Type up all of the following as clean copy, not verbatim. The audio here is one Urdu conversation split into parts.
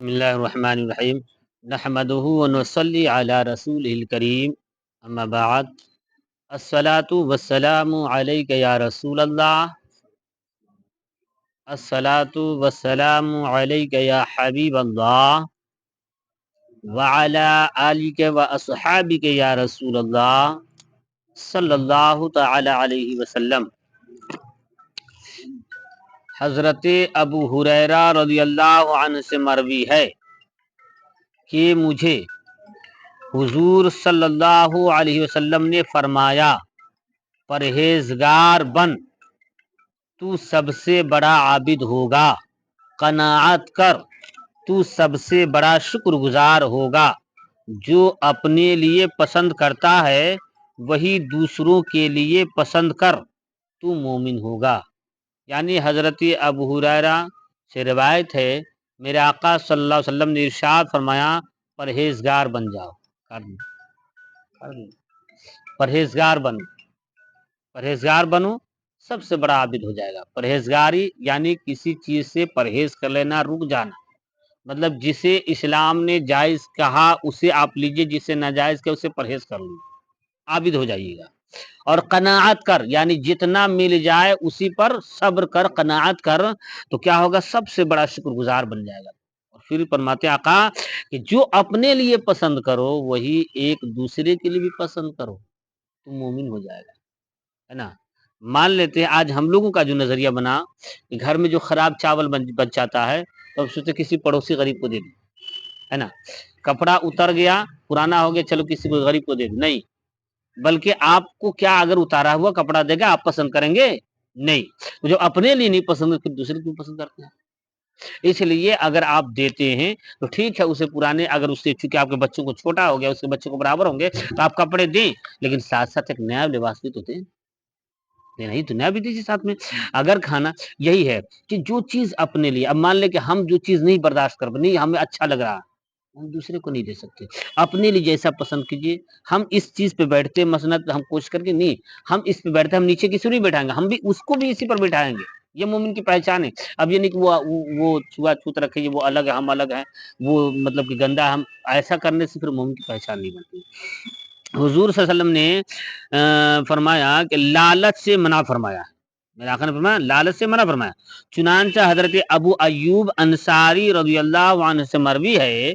بسم اللہ الرحمن الرحیم نحمده ونصلی علی رسولہ الکریم اما بعد الصلاۃ والسلام علیک یا رسول اللہ الصلاۃ والسلام علیک یا حبیب اللہ وعلی آلک واصحابک یا رسول اللہ صلی اللہ تعالی علیہ وسلم۔ حضرت ابو ہریرہ رضی اللہ عنہ سے مروی ہے کہ مجھے حضور صلی اللہ علیہ وسلم نے فرمایا، پرہیزگار بن، تو سب سے بڑا عابد ہوگا، قناعت کر، تو سب سے بڑا شکر گزار ہوگا، جو اپنے لیے پسند کرتا ہے وہی دوسروں کے لیے پسند کر، تو مومن ہوگا۔ یعنی حضرت ابو ہریرہ سے روایت ہے، میرے آقا صلی اللہ علیہ وسلم نے ارشاد فرمایا، پرہیزگار بن جاؤ، پرہیزگار بنو، سب سے بڑا عابد ہو جائے گا۔ پرہیزگاری یعنی کسی چیز سے پرہیز کر لینا، رک جانا، مطلب جسے اسلام نے جائز کہا اسے آپ لیجئے، جسے ناجائز کہا اسے پرہیز کر لیجئے، عابد ہو جائیے گا۔ اور قناعت کر، یعنی جتنا مل جائے اسی پر صبر کر، قناعت کر، تو کیا ہوگا؟ سب سے بڑا شکر گزار بن جائے گا۔ اور پھر فرماتے آقا کہ جو اپنے لیے پسند کرو وہی ایک دوسرے کے لیے بھی پسند کرو، تو مومن ہو جائے گا، ہے نا۔ مان لیتے ہیں آج ہم لوگوں کا جو نظریہ بنا کہ گھر میں جو خراب چاول بچ جاتا ہے تو اب سوچتے کسی پڑوسی غریب کو دے دیں، ہے نا۔ کپڑا اتر گیا، پرانا ہو گیا، چلو کسی کو غریب کو دے دیں، نہیں، بلکہ آپ کو کیا اگر اتارا ہوا کپڑا دے گا آپ پسند کریں گے؟ نہیں۔ تو جو اپنے لیے نہیں پسند پھر دوسرے کو پسند کرتے ہیں۔ اس لیے اگر آپ دیتے ہیں تو ٹھیک ہے، اسے پرانے، اگر اس سے چونکہ آپ کے بچوں کو چھوٹا ہو گیا، اس کے بچے کو برابر ہوں گے تو آپ کپڑے دیں، لیکن ساتھ ساتھ ایک نیا لباس بھی تو دیں، نہیں تو نیا بھی دیجیے ساتھ میں۔ اگر کھانا یہی ہے کہ جو چیز اپنے لیے، اب مان لے کہ ہم جو چیز نہیں برداشت کر، نہیں ہمیں اچھا لگ رہا، ہم دوسرے کو نہیں دے سکتے۔ اپنے لیے جیسا پسند کیجیے۔ ہم اس چیز پہ بیٹھتے مثلا ہم کوشش کر کے، نہیں ہم اس پہ بیٹھتے، ہم نیچے کسی نہیں بیٹھائیں گے، ہم بھی اس کو بھی اسی پر بیٹھائیں گے، یہ مومن کی پہچان ہے۔ اب یہ نہیں کہ وہ چھوا چھوت رکھے، یہ وہ الگ ہے ہم الگ ہیں، وہ مطلب کہ گندا، ہم ایسا کرنے سے پھر مومن کی پہچان نہیں بنتی۔ حضور صلی اللہ علیہ وسلم نے فرمایا کہ لالچ سے منع فرمایا، میرے آقا نے فرمایا لالچ سے منع فرمایا۔ چنانچہ حضرت ابو ایوب انصاری رضی اللہ عنہ سے مروی ہے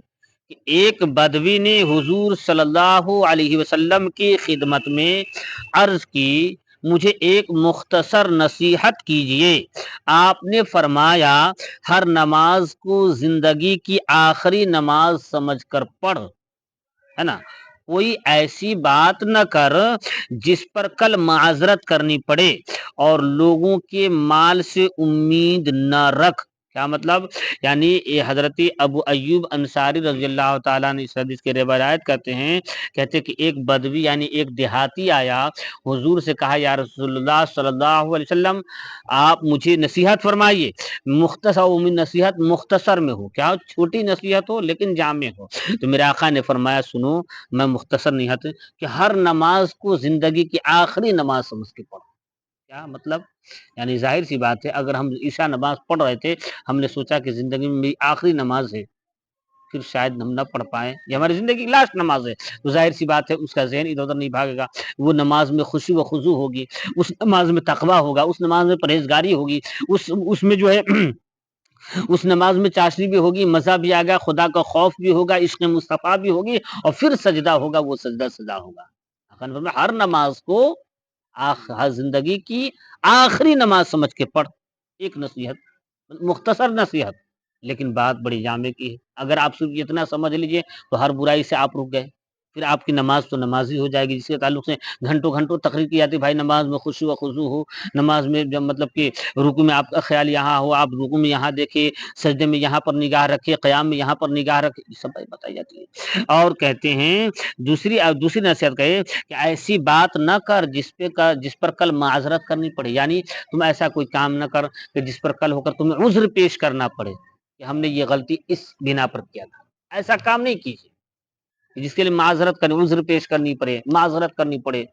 کہ ایک بدوی نے حضور صلی اللہ علیہ وسلم کی خدمت میں عرض کی، مجھے ایک مختصر نصیحت کیجئے۔ آپ نے فرمایا، ہر نماز کو زندگی کی آخری نماز سمجھ کر پڑھ، ہے نا۔ کوئی ایسی بات نہ کر جس پر کل معذرت کرنی پڑے، اور لوگوں کے مال سے امید نہ رکھ۔ کیا مطلب؟ یعنی یہ حضرت ابو ایوب انصاری رضی اللہ تعالیٰ نے اس حدیث کے روایت کرتے ہیں، کہتے کہ ایک بدوی یعنی ایک دیہاتی آیا، حضور سے کہا، یا رسول اللہ صلی اللہ علیہ وسلم، آپ مجھے نصیحت فرمائیے۔ مختصر نصیحت مختصر میں ہو، کیا چھوٹی نصیحت ہو لیکن جامع ہو۔ تو میرے آقا نے فرمایا، سنو، میں مختصر نصیحت کہ ہر نماز کو زندگی کی آخری نماز سمجھ کے پڑھو۔ کیا مطلب؟ یعنی ظاہر سی بات ہے، اگر ہم عشاء نماز پڑھ رہے تھے، ہم نے سوچا کہ زندگی میں میری آخری نماز ہے، پھر شاید ہم نہ پڑھ پائیں، یہ ہماری زندگی کی لاسٹ نماز ہے، تو ظاہر سی بات ہے اس کا ذہن ادھر ادھر نہیں بھاگے گا۔ وہ نماز میں خشوع و خضوع ہوگی، اس نماز میں تقویٰ ہوگا، اس نماز میں پرہیزگاری ہوگی، اس میں جو ہے اس نماز میں چاشنی بھی ہوگی، مزہ بھی آئے گا، خدا کا خوف بھی ہوگا، عشق مصطفیٰ بھی ہوگی، اور پھر سجدہ ہوگا، وہ سجدہ سجدہ ہوگا۔ ہر نماز کو زندگی کی آخری نماز سمجھ کے پڑھ۔ ایک نصیحت، مختصر نصیحت، لیکن بات بڑی جامع کی ہے۔ اگر آپ صرف اتنا سمجھ لیجئے تو ہر برائی سے آپ رک گئے، پھر آپ کی نماز تو نماز ہی ہو جائے گی، جس کے تعلق سے گھنٹوں گھنٹوں تقریر کی جاتی ہے، بھائی نماز میں خشوع و خضوع ہو، نماز میں جب مطلب کہ رکوع میں آپ کا خیال یہاں ہو، آپ رکوع میں یہاں دیکھیں، سجدے میں یہاں پر نگاہ رکھے، قیام میں یہاں پر نگاہ رکھے، یہ سب بتائی جاتی ہے۔ اور کہتے ہیں دوسری نصیحت کہے کہ ایسی بات نہ کر جس پر کل معذرت کرنی پڑے، یعنی تم ایسا کوئی کام نہ کر کہ جس پر کل ہو کر تمہیں عذر پیش کرنا پڑے کہ ہم نے یہ غلطی اس بنا پر کیا تھا۔ ایسا کام نہیں کیجیے جس کے لیے معذرت کرنی، عذر پیش کرنی پڑے، معذرت کرنی پڑے،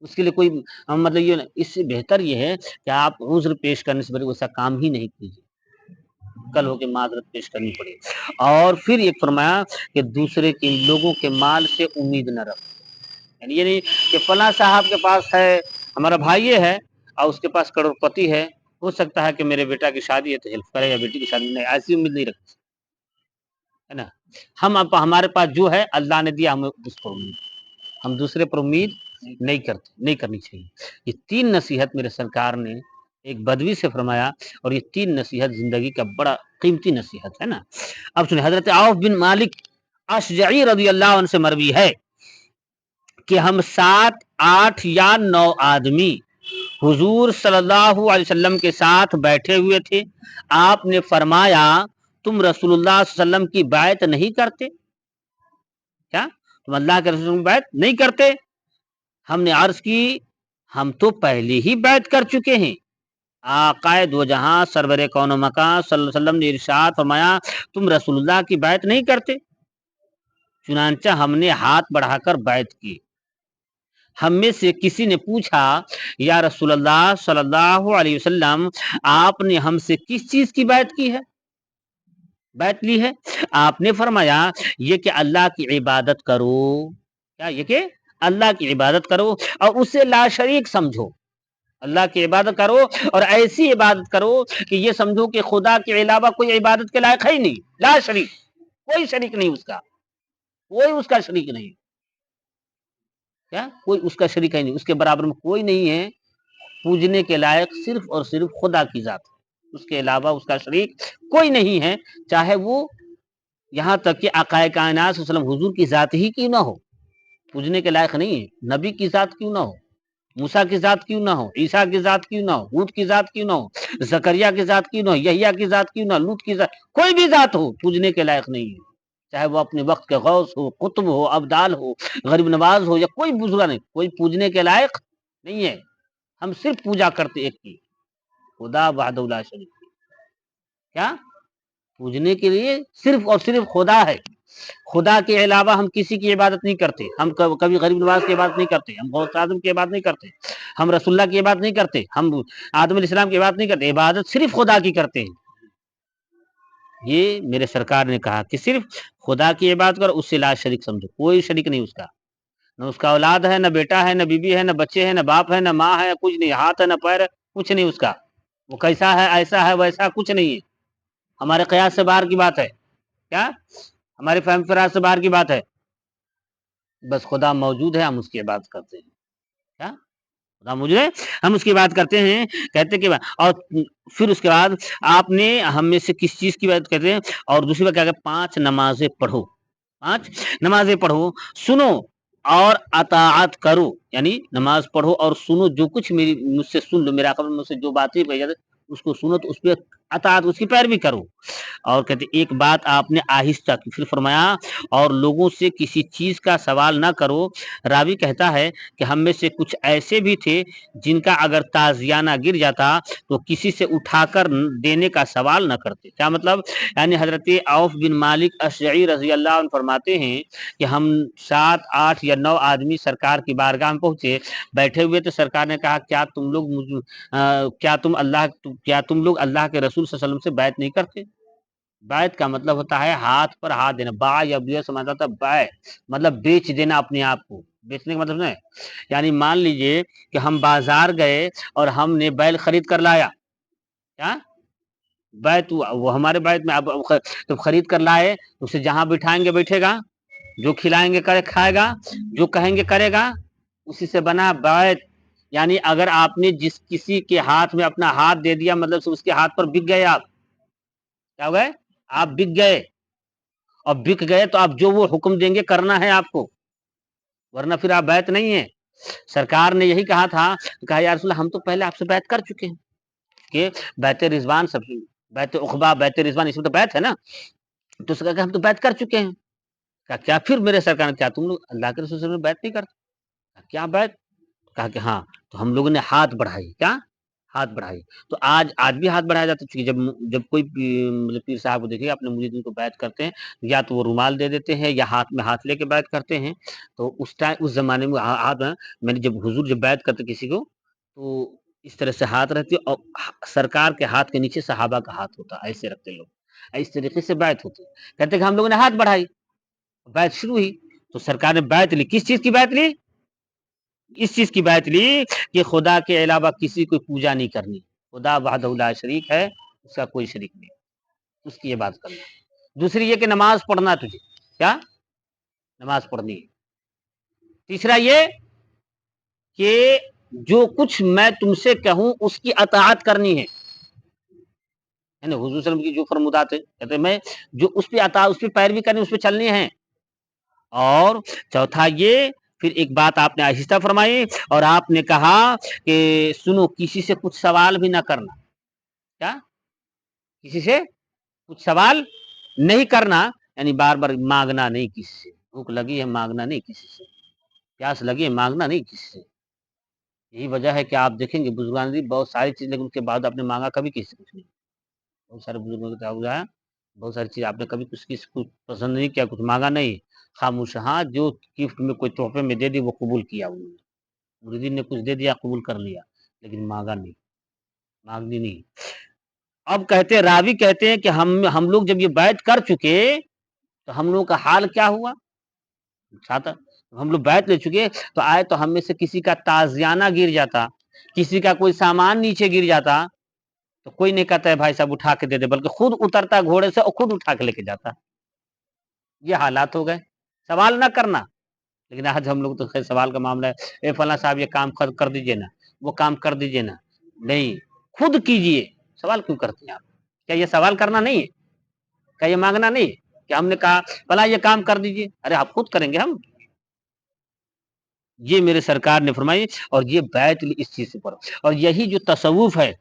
اس کے لیے کوئی مطلب یہ، اس سے بہتر یہ ہے کہ آپ عذر پیش کرنے سے پہلے ویسا کام ہی نہیں کیجیے۔ کل ہو کے معذرت پیش کرنی پڑے. اور پھر ایک فرمایا کہ دوسرے کے لوگوں کے مال سے امید نہ رکھ. یعنی یہ نہیں کہ فلاں صاحب کے پاس ہے, ہمارا بھائی ہے اور اس کے پاس کروڑپتی ہو سکتا ہے کہ میرے بیٹا کی شادی ہے تو ہیلپ کرے, یا بیٹی کی شادی, نہیں, ایسی امید نہیں رکھ ہے نا. ہمارے پاس جو ہے اللہ نے دیا, ہمیں اس پر امید, ہم دوسرے پر امید نہیں کرتے, نہیں کرنی چاہیے. یہ 3 نصیحت میرے سرکار نے ایک بدوی سے فرمایا, اور یہ 3 نصیحت زندگی کا بڑا قیمتی نصیحت ہے نا. اب سنیں, حضرت عوف بن مالک اشجعی رضی اللہ عنہ سے مروی ہے کہ ہم 7, 8 یا 9 آدمی حضور صلی اللہ علیہ وسلم کے ساتھ بیٹھے ہوئے تھے. آپ نے فرمایا تم رسول اللہ صلی اللہ علیہ وسلم کی بیعت نہیں کرتے کیا؟ تم اللہ کے رسول کی بیعت نہیں کرتے؟ ہم نے عرض کی ہم تو پہلے ہی بیعت کر چکے ہیں. آقائے دو جہاں سرور کون و مکان صلی اللہ علیہ وسلم نے ارشاد فرمایا تم رسول اللہ کی بیعت نہیں کرتے؟ چنانچہ ہم نے ہاتھ بڑھا کر بیعت کی. ہم میں سے کسی نے پوچھا یا رسول اللہ صلی اللہ علیہ وسلم آپ نے ہم سے کس چیز کی بیعت کی ہے, بیعت لی ہے؟ آپ نے فرمایا یہ کہ اللہ کی عبادت کرو. کیا یہ کہ اللہ کی عبادت کرو اور اسے لا شریک سمجھو. اللہ کی عبادت کرو اور ایسی عبادت کرو کہ یہ سمجھو کہ خدا کے علاوہ کوئی عبادت کے لائق ہے ہی نہیں, لا شریک, کوئی شریک نہیں اس کا, کوئی اس کا شریک نہیں. کیا کوئی اس کا شریک ہے نہیں, اس کے برابر میں کوئی نہیں ہے. پوجنے کے لائق صرف اور صرف خدا کی ذات ہے, اس کے علاوہ اس کا شریک کوئی نہیں ہے. چاہے وہ یہاں تک کہ آقائے کائنات صلی اللہ علیہ وسلم حضور کی ذات ہی کیوں نہ ہو, پوجنے کے لائق نہیں ہے. نبی کی ذات کیوں نہ ہو, موسیٰ کی ذات کیوں نہ ہو, عیسیٰ کی ذات کیوں نہ ہو, ہود کی ذات کیوں نہ ہو, زکریا کی ذات کیوں نہ ہو, یحییٰ کی ذات کیوں نہ ہو, لوط کی ذات, کوئی بھی ذات ہو پوجنے کے لائق نہیں ہے. چاہے وہ اپنے وقت کے غوث ہو, قطب ہو, ابدال ہو, غریب نواز ہو, یا کوئی بزرگ نہیں, کوئی پوجنے کے لائق نہیں ہے. ہم صرف پوجا کرتے ایک کی, خدا وحدہ لا شریک. کیا پوجنے کے لیے صرف اور صرف خدا ہے. خدا کے علاوہ ہم کسی کی عبادت نہیں کرتے. ہم کبھی غریب نواز کی عبادت نہیں کرتے, ہم غوث اعظم کی عبادت نہیں کرتے, ہم رسول اللہ کی عبادت نہیں کرتے, ہم آدم علیہ السلام کی عبادت نہیں کرتے. عبادت صرف خدا کی کرتے ہیں. یہ میرے سرکار نے کہا کہ صرف خدا کی عبادت کرو, اس سے لا شریک سمجھو, کوئی شریک نہیں اس کا. نہ اس کا اولاد ہے, نہ بیٹا ہے, نہ بیوی ہے, نہ بچے ہیں, نہ باپ ہے, نہ ماں ہے, کچھ نہیں, ہاتھ ہے, نہ پیر ہے, کچھ نہیں اس کا. وہ کیسا ہے, ایسا ہے, ویسا, کچھ نہیں ہے. ہمارے قیاس سے باہر کی بات ہے. کیا ہمارے فہم فراز سے باہر کی بات ہے. بس خدا موجود ہے, ہم اس کی عبادت کرتے ہیں. کیا خدا موجود ہے, ہم اس کی بات کرتے ہیں. کہتے کہ اور پھر اس کے بعد آپ نے ہم میں سے کس چیز کی بات کرتے ہیں, اور دوسری بات کیا کہ 5 نمازیں پڑھو, 5 نمازیں پڑھو, سنو اور اطاعت کرو. یعنی نماز پڑھو اور سنو, جو کچھ مجھ سے سن لو, میرا قبل مجھ سے جو باتیں کہی جاتی اس کو سنو, تو اس پہ اطاعت, اس کی پیروی کرو. اور کہتے ایک بات آپ نے آہستہ کی, پھر فرمایا اور لوگوں سے کسی چیز کا سوال نہ کرو. راوی کہتا ہے کہ ہم میں سے کچھ ایسے بھی تھے جن کا اگر تازیانہ گر جاتا تو کسی سے اٹھا کر دینے کا سوال نہ کرتے. کیا مطلب؟ یعنی حضرت عوف بن مالک اشجعی رضی اللہ عنہ فرماتے ہیں کہ ہم 7, 8 یا 9 آدمی سرکار کی بارگاہ میں پہنچے, بیٹھے ہوئے, تو سرکار نے کہا کیا تم لوگ اللہ کے رسول صلی اللہ علیہ وسلم سے بیعت نہیں کرتے؟ بیعت کا مطلب ہوتا ہے ہاتھ پر ہاتھ دینا. با یا بیع سمجھتا تھا, بیع مطلب بیچ دینا اپنے آپ کو. بیچنے کا مطلب نہیں, یعنی مان لیجئے کہ ہم بازار گئے اور ہم نے بیل خرید کر لایا. کیا بیعت وہ ہمارے بیعت میں تو خرید کر لائے, اسے جہاں بٹھائیں گے بیٹھے گا, جو کھلائیں گے کھائے گا, جو کہیں گے کرے گا, اسی سے بنا بیعت. یعنی اگر آپ نے جس کسی کے ہاتھ میں اپنا ہاتھ دے دیا, مطلب اس کے ہاتھ پر بک گئے آپ. کیا ہو گئے؟ آپ بک گئے, اور بک گئے تو آپ جو وہ حکم دیں گے کرنا ہے آپ کو, ورنہ پھر آپ بیعت نہیں ہے. سرکار نے یہی کہا تھا, کہا یا رسول اللہ ہم تو پہلے آپ سے بیعت کر چکے ہیں. کہ بیعت رضوان, سب بیعت عقبہ, بیعت رضوان, اس میں تو بیعت ہے نا. تو اس کا ہم تو بیعت کر چکے ہیں. کیا پھر میرے سرکار نے, کیا تم لوگ اللہ کے رسول سے بیعت نہیں کرتے؟ کیا بیعت؟ کہا کہ ہاں. تو ہم لوگوں نے ہاتھ بڑھائی. کیا ہاتھ بڑھائی؟ تو آج بھی ہاتھ بڑھایا جاتا ہے. جب کوئی پیر صاحب کو دیکھیے اپنے مریدوں کو بیعت کرتے ہیں, یا تو وہ رومال دے دیتے ہیں یا ہاتھ میں ہاتھ لے کے بیعت کرتے ہیں. تو اس زمانے میں میں نے جب حضور جب بیعت کرتے کسی کو, تو اس طرح سے ہاتھ رہتی اور سرکار کے ہاتھ کے نیچے صحابہ کا ہاتھ ہوتا، ایسے رکھتے لوگ، اس طریقے سے بیعت ہوتی، کہتے کہ ہم لوگوں نے ہاتھ بڑھائی، بیعت شروع ہوئی، تو سرکار نے بیعت لی، کس چیز کی بیعت لی؟ اس چیز کی بیعت لی کہ خدا کے علاوہ کسی کو پوجا نہیں کرنی، خدا وحدہ لا شریک ہے، اس کا کوئی شریک نہیں، اس کی یہ بات کرنا۔ دوسری یہ کہ نماز پڑھنا تجھے، کیا نماز پڑھنی ہے۔ تیسرا یہ کہ جو کچھ میں تم سے کہوں اس کی اطاعت کرنی ہے، یعنی حضور صلی اللہ علیہ وسلم کی جو فرمودات ہے، کہتے ہیں میں جو اس پہ اطاعت، اس پہ پیروی کرنی، اس پہ چلنی ہے۔ اور چوتھا یہ، پھر ایک بات آپ نے آہستہ فرمائی اور آپ نے کہا کہ سنو کسی سے کچھ سوال بھی نہ کرنا، کیا کسی سے کچھ سوال نہیں کرنا، یعنی بار بار مانگنا نہیں کسی سے، بھوک لگی ہے مانگنا نہیں کسی سے، پیاس لگی ہے مانگنا نہیں کسی سے۔ یہی وجہ ہے کہ آپ دیکھیں گے بزرگان دی بہت ساری چیز، لیکن اس کے بعد آپ نے مانگا کبھی کسی سے کچھ نہیں، بہت سارے بزرگوں کا تعاون ہے، بہت ساری چیز آپ نے کبھی کسی کو پسند نہیں کیا، کچھ مانگا نہیں، خاموش، ہاں جو گفٹ میں کوئی تحفے میں دے دی وہ قبول کیا انہوں نے، مریدین نے کچھ دے دیا قبول کر لیا، لیکن مانگا نہیں، مانگنی نہیں۔ اب کہتے راوی کہتے ہیں کہ ہم لوگ جب یہ بیعت کر چکے تو ہم لوگوں کا حال کیا ہوا، چھاتا ہم لوگ بیعت لے چکے تو آئے تو ہم میں سے کسی کا تازیانہ گر جاتا، کسی کا کوئی سامان نیچے گر جاتا تو کوئی نہیں کہتا ہے بھائی صاحب اٹھا کے دے دے، بلکہ خود اترتا گھوڑے سے اور خود اٹھا کے لے کے جاتا۔ یہ حالات ہو گئے، سوال نہ کرنا۔ لیکن آج ہم لوگ تو خیر سوال کا معاملہ ہے، اے فلاں صاحب یہ کام کر دیجئے نا، وہ کام کر دیجئے نا، نہیں خود کیجئے، سوال کیوں کرتے ہیں آپ؟ کیا یہ سوال کرنا نہیں ہے؟ کیا یہ مانگنا نہیں ہے کہ ہم نے کہا فلاں یہ کام کر دیجئے، ارے آپ خود کریں گے ہم؟ یہ میرے سرکار نے فرمائی، اور یہ بیعت اس چیز سے پڑھو، اور یہی جو تصوف ہے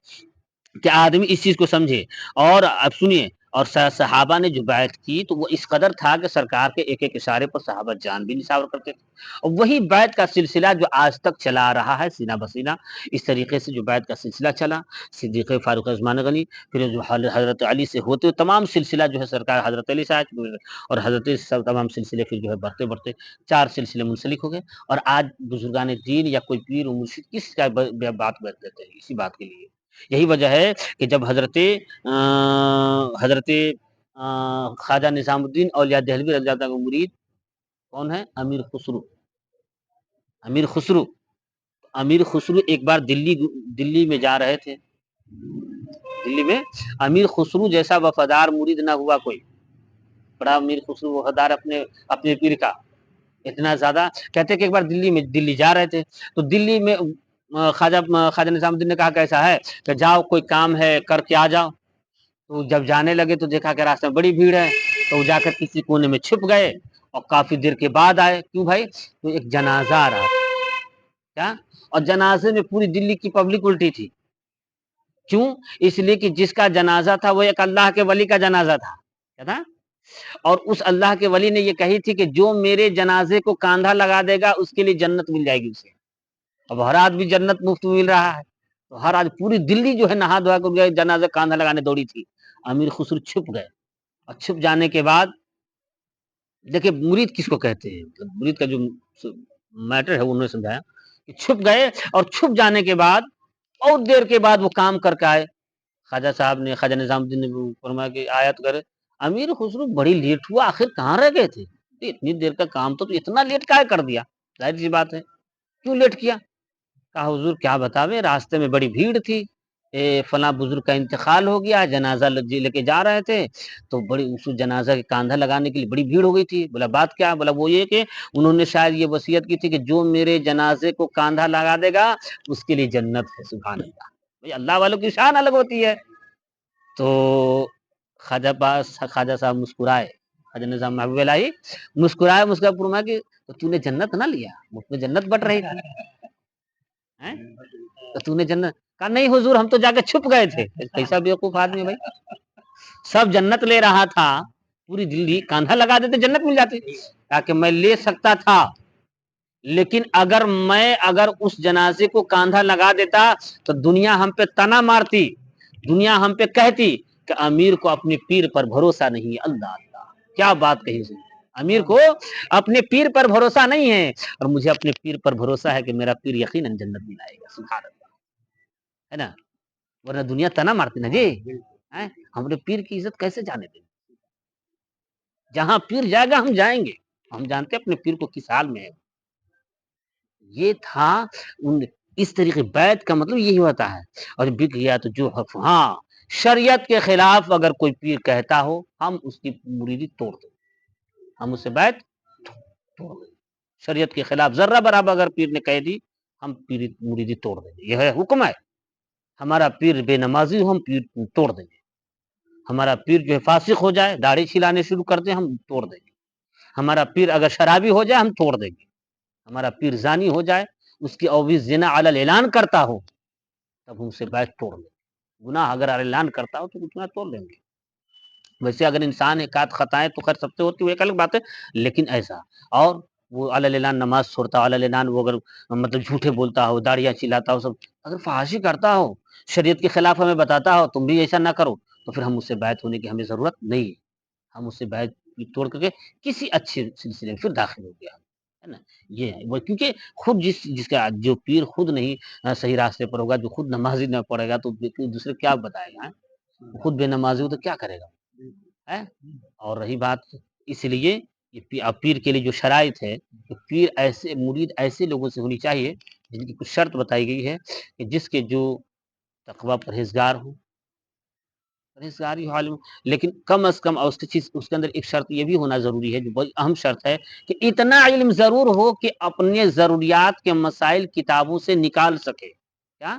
کہ آدمی اس چیز کو سمجھے۔ اور اب سنیے، اور صحابہ نے جو بیعت کی تو وہ اس قدر تھا کہ سرکار کے ایک ایک اشارے پر صحابہ جان بھی نثار کرتے تھے، اور وہی بیعت کا سلسلہ جو آج تک چلا آ رہا ہے سینہ بسینہ، اس طریقے سے جو بیعت کا سلسلہ چلا، صدیق فاروق عثمان غنی، پھر جو حضرت علی سے ہوتے تمام سلسلہ جو ہے سرکار حضرت علی سے آج، اور حضرت سب تمام سلسلے پھر جو ہے بڑھتے بڑھتے 4 سلسلے منسلک ہو گئے، اور آج بزرگان دین یا کوئی پیر و مرشد کس کا بات دیتے ہیں، اسی بات کے لیے۔ یہی وجہ ہے کہ جب حضرت خواجہ نظام الدین اولیاء دہلوی رضی اللہ عنہ کا مرید کون ہے؟ امیر خسرو ایک بار دلی میں جا رہے تھے، دلی میں امیر خسرو جیسا وفادار مرید نہ ہوا کوئی، بڑا امیر خسرو وفادار اپنے پیر کا، اتنا زیادہ، کہتے کہ ایک بار دلی جا رہے تھے تو دلی میں خواجہ نظام الدین نے کہا کیسا ہے کہ جاؤ کوئی کام ہے کر کے آ جاؤ، تو جب جانے لگے تو دیکھا کہ راستہ میں بڑی بھیڑ ہے، تو جا کر کسی کونے میں چھپ گئے اور کافی دیر کے بعد آئے، کیوں بھائی؟ تو ایک جنازہ آ رہا تھا، کیا؟ اور جنازے میں پوری دلی کی پبلک الٹی تھی، کیوں؟ اس لیے کہ جس کا جنازہ تھا وہ ایک اللہ کے ولی کا جنازہ تھا، کیا تھا؟ اور اس اللہ کے ولی نے یہ کہی تھی کہ جو میرے جنازے کو کاندھا لگا دے گا اس کے لیے جنت مل جائے گی اسے، اب ہر آدمی جنت مفت مل رہا ہے، تو ہر آج پوری دلی جو ہے نہا دھوا کر جنازہ کاندھا لگانے دوڑی تھی، امیر خسرو چھپ گئے، اور چھپ جانے کے بعد دیکھیں مرید کس کو کہتے ہیں، مرید کا جو میٹر ہے انہوں نے سمجھایا کہ چھپ گئے، اور چھپ جانے کے بعد اور دیر کے بعد وہ کام کر کے آئے، خواجہ نظام الدین نے فرمایا کہ آیت کرے، امیر خسرو بڑی لیٹ ہوا، آخر کہاں رہ گئے تھے، اتنی دیر کا کام تو اتنا لیٹ کیا کر دیا، ظاہر سی بات ہے کیوں لیٹ کیا؟ کہا حضور کیا بتاویں، راستے میں بڑی بھیڑ تھی، فلاں بزرگ کا انتقال ہو گیا، جنازہ لے کے جا رہے تھے، تو بڑی اس جنازہ کے کاندھا لگانے کے لیے بڑی بھیڑ ہو گئی تھی، بولا بات کیا؟ بولا وہ یہ کہ انہوں نے شاید یہ وصیت کی تھی کہ جو میرے جنازے کو کاندھا لگا دے گا اس کے لیے جنت ہے، سبحان اللہ، بھئی اللہ والوں کی شان الگ ہوتی ہے۔ تو خواجہ صاحب مسکرائے، خواجہ نظام محبوب الہی مسکرائے فرمایا کہ تو نے جنت نہ لیا، مفت میں جنت بٹ رہی تھی، تو تو نے جنت، کہا نہیں حضور ہم تو جا کے چھپ گئے تھے، کیسا بیوقوف آدمی ہے بھائی، سب جنت لے رہا تھا، پوری دلی کاندھا لگا دیتے جنت مل جاتی، تاکہ میں لے سکتا تھا، لیکن اگر اس جنازے کو کاندھا لگا دیتا تو دنیا ہم پہ تنا مارتی، دنیا ہم پہ کہتی کہ امیر کو اپنے پیر پر بھروسہ نہیں، اللہ اللہ کیا بات کہی، امیر کو اپنے پیر پر بھروسہ نہیں ہے، اور مجھے اپنے پیر پر بھروسہ ہے کہ میرا پیر یقیناً جنت دلائے گا، سبحان اللہ۔ ہے نا، ورنہ دنیا تنا مارتی نا جی. ہیں؟ ہم نے پیر کی عزت کیسے جانے دیں؟ جہاں پیر جائے گا ہم جائیں گے. ہم جانتے ہیں اپنے پیر کو کس حال میں ہے. یہ تھا اس طریقے بیعت کا مطلب یہی ہوتا ہے. اور بک گیا تو جو حق ہاں شریعت کے خلاف اگر کوئی پیر کہتا ہو ہم اس کی مریدی توڑ دیں، ہم اس سے بیعت توڑ دیں. شریعت کے خلاف ذرہ برابر اگر پیر نے کہہ دی ہم مریدی توڑ دیں گے. یہ ہے حکم ہے. ہمارا پیر بے نمازی ہو ہم پیر توڑ دیں گے. ہمارا پیر جو ہے فاسق ہو جائے داڑھی چھلانے شروع کر دیں ہم توڑ دیں گے. ہمارا پیر اگر شرابی ہو جائے ہم توڑ دیں گے. ہمارا پیر زانی ہو جائے اس کی اوی زنا علی الاعلان کرتا ہو تب ہم سے بیعت توڑ لیں. گناہ اگر اعلان کرتا ہو تو گناہ توڑ لیں گے. ویسے اگر انسان ایک آدھ خطائیں تو خیر سب سے ہوتی ہے ایک الگ بات ہے، لیکن ایسا اور وہ علی الاعلان نماز چھوڑتا ہو، علی الاعلان وہ اگر مطلب جھوٹے بولتا ہو، داڑیاں چلاتا ہو، سب اگر فحاشی کرتا ہو، شریعت کے خلاف ہمیں بتاتا ہو تم بھی ایسا نہ کرو، تو پھر ہم اس سے بیعت ہونے کی ہمیں ضرورت نہیں ہے. ہم اس سے بیعت توڑ کر کے کسی اچھے سلسلے میں پھر داخل ہو گیا ہے نا. یہ ہے وہ کیونکہ خود جس کا جو پیر خود نہیں صحیح راستے پر ہوگا، جو خود نمازی نہ پڑے گا تو دوسرے کیا بتائے گا. خود بے نمازی ہو تو کیا کرے گا ہے. اور رہی بات اس لیے پیر کے لیے جو شرائط ہے کہ پیر ایسے مرید ایسے لوگوں سے ہونی چاہیے جن کی کچھ شرط بتائی گئی ہے کہ جس کے جو تقوی پرہیزگار ہو، پرہیزگاری حال، لیکن کم از کم اس کی چیز اس کے اندر ایک شرط یہ بھی ہونا ضروری ہے جو بہت اہم شرط ہے کہ اتنا علم ضرور ہو کہ اپنے ضروریات کے مسائل کتابوں سے نکال سکے. کیا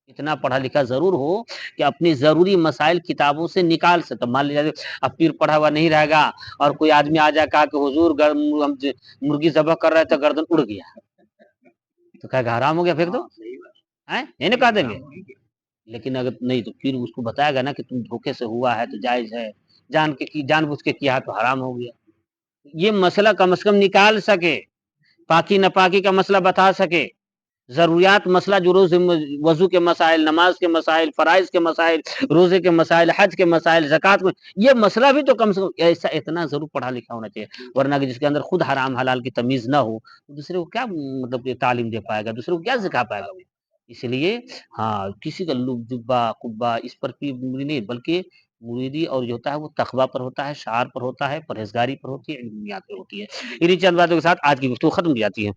اتنا پڑھا لکھا ضرور ہو کہ اپنی ضروری مسائل کتابوں سے نکال سکے. مان لیجیے اب پیر پڑھا ہوا نہیں رہے گا اور کوئی آدمی آ جائے کہا کہ حضور ہم مرغی ذبح کر رہے تھے گردن اڑ گیا تو کہا کہ حرام ہو گیا پھینک دو، نہیں نا کہا دیں گے. لیکن اگر نہیں تو پھر اس کو بتائے گا نا کہ تم دھوکے سے ہوا ہے تو جائز ہے، جان بوجھ کے کیا تو حرام ہو گیا. یہ مسئلہ کم از کم نکال سکے، پاکی ناپاکی کا مسئلہ بتا سکے، ضروریات مسئلہ جو روز وضو کے مسائل، نماز کے مسائل، فرائض کے مسائل، روزے کے مسائل، حج کے مسائل، زکوٰۃ میں یہ مسئلہ بھی تو کم سے کم ایسا اتنا ضرور پڑھا لکھا ہونا چاہیے. ورنہ کہ جس کے اندر خود حرام حلال کی تمیز نہ ہو دوسرے کو کیا مطلب تعلیم دے پائے گا، دوسرے کو کیا سکھا پائے گا. اس لیے ہاں کسی کا جبا قبا اس پر مریدی نہیں، بلکہ مریدی اور جو ہوتا ہے وہ تقویٰ پر ہوتا ہے، شعار پر ہوتا ہے، پرہیزگاری پر ہوتی ہے، علمیات پر ہوتی ہے. انہیں چند باتوں کے ساتھ آج کی گفتگو ختم کی جاتی ہے.